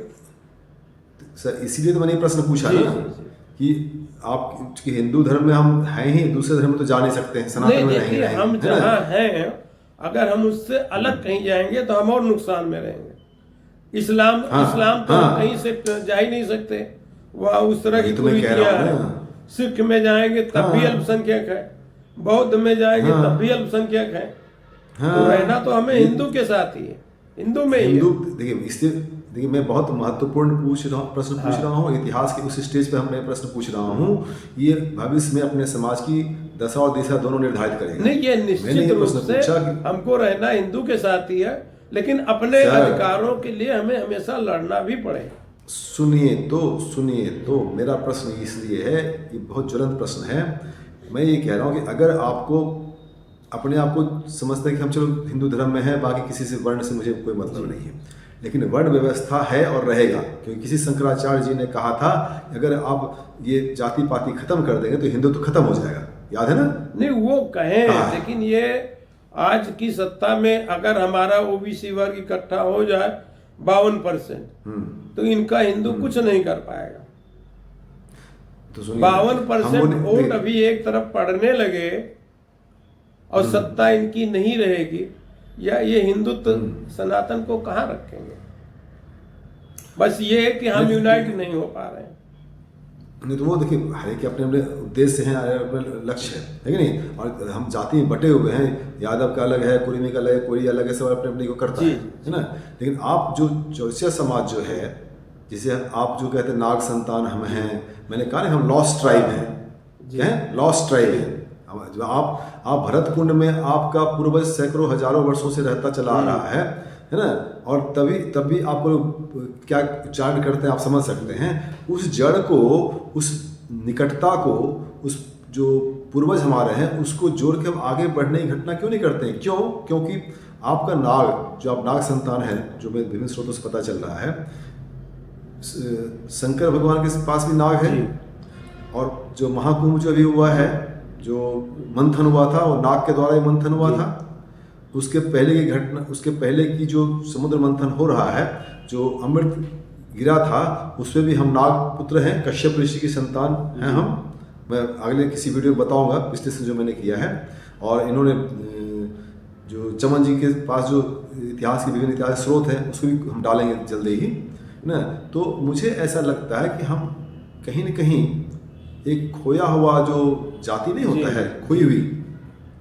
सर इसीलिए तो मैंने ये प्रश्न पूछा जी, ना जी, जी। कि आप कि हिंदू धर्म में हम हैं ही, दूसरे धर्म में तो जा नहीं सकते हैं, सनातन नहीं में देखिए, रहेंगे, हम है ना? जहाँ हैं अगर हम उससे अलग कहीं जाएंगे तो हम और नुकसान में रहेंगे। इस्लाम हाँ, इस्लाम तो हाँ। हम कहीं से जा ही नहीं सकते, वहाँ उस तरह की वही तो मैं कह कुरीतियां रहा हूँ हैं। ना। सिख में जाएंगे तब भी हाँ। अल्पसंख्यक है, बौद्ध में जाएंगे हाँ। तब भी अल्पसंख्यक है। हाँ। तो रहना तो हमें हिंदू के साथ ही है, हिंदू में ही है। हिंदू देखिए, इससे देखिए मैं बहुत महत्वपूर्ण प्रश्न पूछ रहा हूँ, इतिहास के उस स्टेज पे हम नए प्रश्न पूछ रहा हूँ, ये भविष्य में अपने समाज की दशा और दिशा दोनों निर्धारित करेगा। नहीं, ये मैंने निश्चित ये रूप प्रश्न से पूछा कि हमको रहना हिंदू के साथ ही है, लेकिन अपने सर, अधिकारों के लिए हमें हमेशा लड़ना भी पड़ेगा। सुनिए तो मेरा प्रश्न इसलिए है, ये बहुत ज्वलंत प्रश्न है। मैं ये कह रहा हूँ कि अगर आपको अपने आप को समझते हैं कि हम चलो हिंदू धर्म में हैं, बाकी किसी से वर्ण से मुझे कोई मतलब नहीं है, लेकिन वर्ण व्यवस्था है और रहेगा, क्योंकि किसी शंकराचार्य जी ने कहा था अगर आप ये जाति पाति खत्म कर देंगे तो हिंदू तो खत्म हो जाएगा, याद है ना? नहीं वो कहें, हाँ। लेकिन ये आज की सत्ता में अगर हमारा ओबीसी वर्ग इकट्ठा हो जाए 52%, तो इनका हिंदू कुछ नहीं कर पाएगा। तो सुनिए, 52% वोट अभी एक तरफ पड़ने लगे और सत्ता इनकी नहीं रहेगी, या ये हिंदुत्व सनातन को कहाँ रखेंगे? बस ये है कि हम यूनाइट नहीं हो पा रहे हैं। नहीं तो वो देखिए, हर एक के अपने अपने उद्देश्य हैं, अपने लक्ष्य है कि नहीं? और हम जाति में बटे हुए हैं, यादव का अलग है, कुर्मी का अलग है, कोई अलग है, सब अपने अपने को करता है ना? लेकिन आप जो चौरसिया समाज जो है, जिसे आप जो कहते हैं नाग संतान हम हैं, मैंने कहा ना हम लॉस्ट ट्राइब हैं, लॉस्ट ट्राइब है। जो आप भरत कुंड में आपका पूर्वज सैकड़ों हजारों वर्षों से रहता चला आ रहा है ना? और तब भी आप लोग क्या उच्चारण करते हैं आप समझ सकते हैं। उस जड़ को, उस निकटता को, उस जो पूर्वज हमारे हैं उसको जोड़ के हम आगे बढ़ने की घटना क्यों नहीं करते हैं? क्यों? क्योंकि आपका नाग, जो आप नाग संतान है, जो मैं विभिन्न स्रोतों से पता चल रहा है, शंकर भगवान के पास भी नाग है, और जो महाकुंभ जो अभी हुआ है, जो मंथन हुआ था वो नाग के द्वारा ही मंथन हुआ था। उसके पहले की घटना, उसके पहले की जो समुद्र मंथन हो रहा है, जो अमृत गिरा था, उसमें भी हम नाग पुत्र हैं, कश्यप ऋषि की संतान हैं हम। मैं अगले किसी वीडियो में बताऊंगा पिछले से जो मैंने किया है। और इन्होंने जो चमन जी के पास जो इतिहास के विभिन्न इतिहास स्रोत हैं उसको भी हम डालेंगे जल्दी ही ना। तो मुझे ऐसा लगता है कि हम कहीं न कहीं एक खोया हुआ जो जाति नहीं होता है, खोई हुई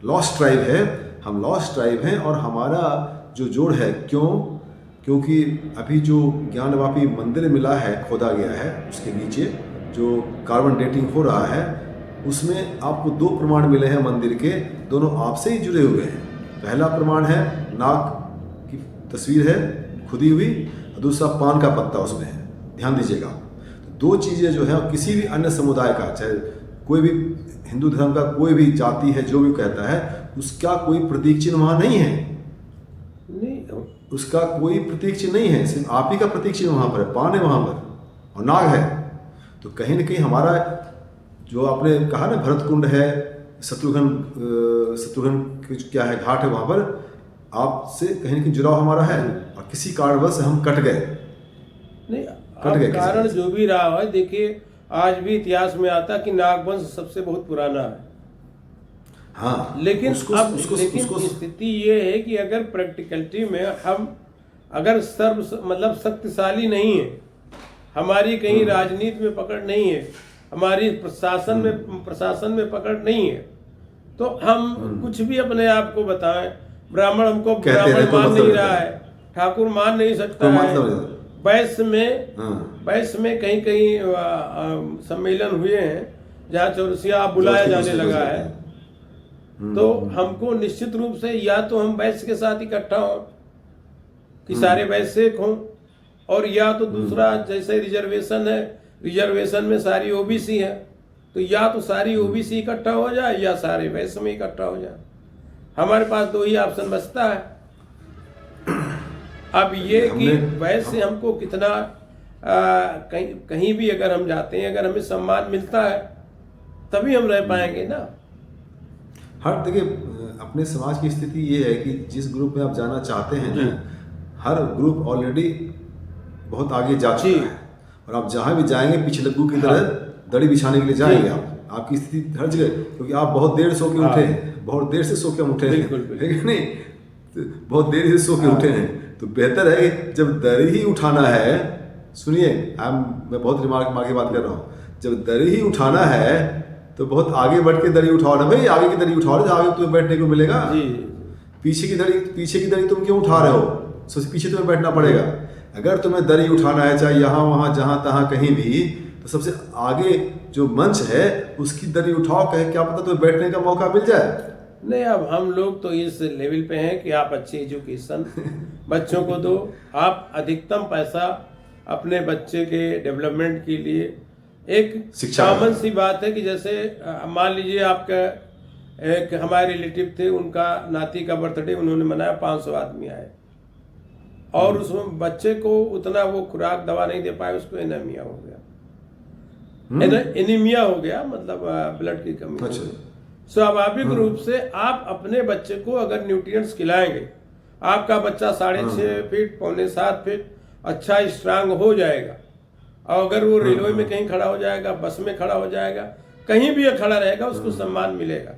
लॉस्ट ट्राइब है, हम लॉस्ट ट्राइब हैं। और हमारा जो जोड़ है, क्योंकि अभी जो ज्ञानवापी मंदिर मिला है, खोदा गया है, उसके नीचे जो कार्बन डेटिंग हो रहा है, उसमें आपको 2 प्रमाण मिले हैं मंदिर के, दोनों आपसे ही जुड़े हुए हैं। पहला प्रमाण है नाग की तस्वीर है खुदी हुई, और दूसरा पान का पत्ता उसमें है, ध्यान दीजिएगा। 2 चीज़ें जो है किसी भी अन्य समुदाय का, चाहे कोई भी हिंदू धर्म का कोई भी जाति है जो भी कहता है, उसका कोई प्रतीक चिन्ह वहाँ नहीं है, उसका कोई प्रतीक चिन्ह नहीं है, सिर्फ आप ही का प्रतीक चिन्ह वहाँ पर है, पान है वहाँ पर और नाग है। तो कहीं ना कहीं हमारा जो आपने कहा ना भरत कुंड है, शत्रुघ्न क्या है घाट है, वहाँ पर आपसे कहीं ना कहीं जुड़ाव हमारा है, और किसी कारणवश हम कट गए। नहीं, अब कारण जो भी रहा है, देखिए आज भी इतिहास में आता कि नागवंश सबसे बहुत पुराना है। हाँ, लेकिन स्थिति ये है कि अगर प्रैक्टिकलिटी में हम अगर मतलब शक्तिशाली नहीं है, हमारी कहीं राजनीति में पकड़ नहीं है, हमारी प्रशासन में पकड़ नहीं है, तो हम कुछ भी अपने आप को बताएं। ब्राह्मण हमको ब्राह्मण मान नहीं रहा है, ठाकुर मान नहीं सकता है। वैश्य में कहीं कहीं सम्मेलन हुए हैं जहाँ चौरसिया बुलाया जाने लगा है। तो हमको निश्चित रूप से या तो हम वैश्य के साथ इकट्ठा हो कि सारे वैश्य एक हों, और या तो दूसरा जैसे रिजर्वेशन है, रिजर्वेशन में सारी ओबीसी है, तो या तो सारी ओबीसी इकट्ठा हो जाए या सारे वैश्य में इकट्ठा हो जाए। हमारे पास 2 ही ऑप्शन बचता है। अब ये कि वैसे हमको कितना कहीं भी अगर हम जाते हैं, अगर हमें सम्मान मिलता है तभी हम रह पाएंगे ना। हर देखिए अपने समाज की स्थिति ये है कि जिस ग्रुप में आप जाना चाहते हैं ना, हर ग्रुप ऑलरेडी बहुत आगे जा चुका है, और आप जहाँ भी जाएंगे पिछलग्गू की तरह दड़ी बिछाने के लिए जाएंगे आप। आपकी स्थिति हर जगह, क्योंकि आप बहुत देर सो के उठे हैं, बहुत देर से सो के हम उठे हैं, है कि नहीं, तो बहुत देर से सो के उठे हैं, तो बेहतर है कि जब दरी ही उठाना है, सुनिए मैं बहुत दिमाग की बात कर रहा हूँ, जब दरी ही उठाना है तो बहुत आगे बढ़ के दरी उठाओ ना भाई, आगे की दरी उठाओ ना, आगे तुम्हें बैठने को मिलेगा। पीछे की दरी तुम क्यों उठा रहे हो, पीछे तुम्हें बैठना पड़ेगा। अगर तुम्हें दरी उठाना है चाहे यहाँ वहाँ जहाँ तहाँ कहीं भी, तो सबसे आगे जो मंच है उसकी दरी उठाओ, कहे क्या पता तुम्हें बैठने का मौका मिल जाए। नहीं, अब हम लोग तो इस लेवल पे हैं कि आप अच्छी एजुकेशन बच्चों को दो, आप अधिकतम पैसा अपने बच्चे के डेवलपमेंट के लिए। एक कॉमन सी बात है कि जैसे मान लीजिए आपका एक हमारे रिलेटिव थे, उनका नाती का बर्थडे उन्होंने मनाया, 500 आदमी आए, और उसमें बच्चे को उतना वो खुराक दवा नहीं दे पाए, उसको एनीमिया हो गया। एनीमिया हो गया मतलब ब्लड की कमी हो गई। स्वाभाविक रूप से आप अपने बच्चे को अगर न्यूट्रिएंट्स खिलाएंगे, आपका बच्चा 6.5 फीट 6.25 फीट अच्छा स्ट्रांग हो जाएगा। और अगर वो रेलवे में कहीं खड़ा हो जाएगा, बस में खड़ा हो जाएगा, कहीं भी खड़ा रहेगा, उसको सम्मान मिलेगा।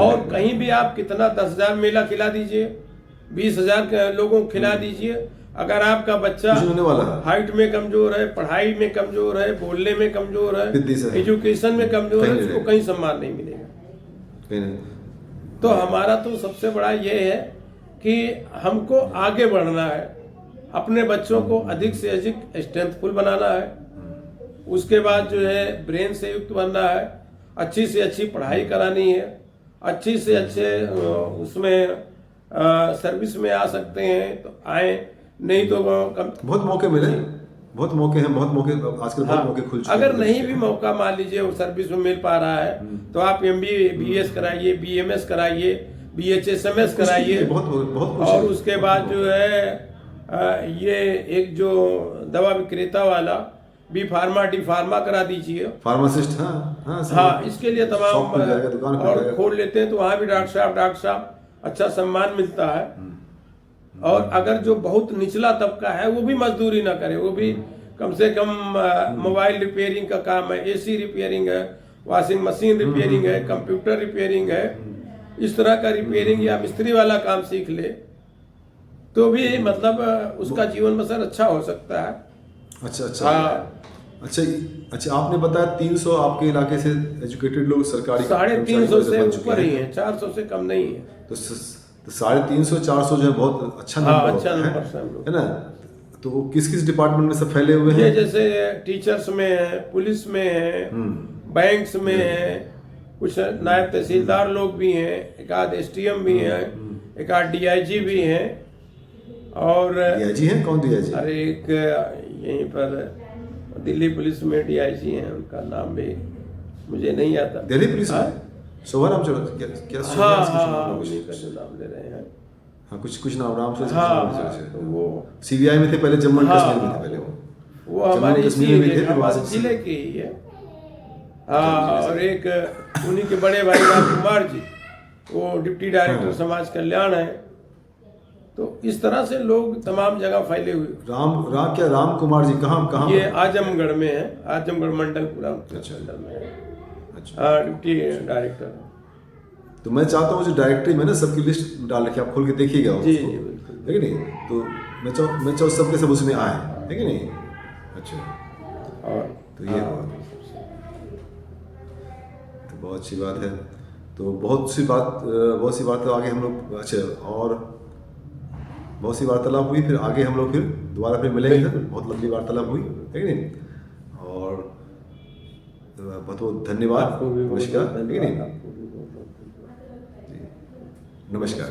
और कहीं भी आप कितना 10,000 मेला खिला दीजिए, 20,000 लोगों को खिला दीजिए, अगर आपका बच्चा हाइट में कमजोर है, पढ़ाई में कमजोर है, बोलने में कमजोर है, एजुकेशन में कमजोर है, उसको कहीं सम्मान नहीं मिलेगा। तो हमारा तो सबसे बड़ा ये है कि हमको आगे बढ़ना है, अपने बच्चों को अधिक से अधिक स्ट्रेंथफुल बनाना है, उसके बाद जो है ब्रेन से युक्त बनना है, अच्छी से अच्छी पढ़ाई करानी है, अच्छी से अच्छे उसमें सर्विस में आ सकते हैं तो आए, नहीं तो बहुत मौके मिले, बहुत मौके हैं, बहुत मौके आजकल बहुत मौके खुल चुके हैं। अगर नहीं भी मौका मान लीजिए वो सर्विस में मिल पा रहा है, तो आप MBA BS कराइए, BMS कराइए, BHSMS कराइए, और उसके बाद जो है ये एक जो दवा विक्रेता वाला बी फार्मा डी फार्मा करा दीजिए, फार्मासिस्ट। हाँ, इसके लिए तमाम और खोल लेते हैं, तो वहाँ भी डॉक्टर साहब अच्छा सम्मान मिलता है। और अगर जो बहुत निचला तबका है वो भी मजदूरी ना करे, वो भी कम से कम मोबाइल रिपेयरिंग का काम है, AC रिपेयरिंग है, वॉशिंग मशीन रिपेयरिंग है, कंप्यूटर रिपेयरिंग है, इस तरह का रिपेयरिंग या मिस्त्री वाला काम सीख ले तो भी मतलब उसका जीवन बसर अच्छा हो सकता है। अच्छा। अच्छा, आपने बताया 300 आपके इलाके से एजुकेटेड लोग सरकारी 350 से ऊपर ही है, 400 से कम नहीं है। तो 350 400 जो है बहुत अच्छा नंबर है ना। तो वो किस किस डिपार्टमेंट में सब फैले हुए हैं? जैसे टीचर्स में है, पुलिस में है, बैंक्स में है, कुछ नायब तहसीलदार लोग भी हैं, एक आध STM भी हैं, एक आध DIG भी हैं। और DIG हैं? कौन DIG? अरे एक यहीं पर दिल्ली पुलिस में DIG हैं, उनका नाम भी मुझे नहीं आता। दिल्ली पुलिस में शोभा नाम क्या उन्हीं का जो नाम ले रहे हैं। हाँ, कुछ नाम से। तो वो CBI में थे पहले, जम्मू कश्मीर में थे पहले, वो हमारे जिले के ही है। और एक उन्हीं के बड़े भाई राम कुमार जी, वो डिप्टी डायरेक्टर समाज कल्याण है। तो इस तरह से लोग तमाम जगह फैले हुए। राम कुमार जी कहाँ? ये आजमगढ़ में है, आजमगढ़ मंडल पूरा मंडल में है। अच्छा, डिप्टी डायरेक्टर। तो मैं चाहता हूँ जो डायरेक्टरी में ना सबकी लिस्ट डाल रखी, आप खोल के देखिएगा उसको, जी बिल्कुल, है कि नहीं? तो मैं चाहूँ सबके सब उसमें आए, है कि नहीं? अच्छा, और तो ये तो बहुत अच्छी बात है। तो बहुत सी बात आगे हम लोग, अच्छा, और बहुत सी वार्तालाप हुई, फिर आगे हम लोग फिर दोबारा फिर मिलेंगे। बहुत लंबी वार्तालाप हुई, है कि नहीं? और बहुत बहुत धन्यवाद, नमस्कार, है कि नहीं? नमस्कार।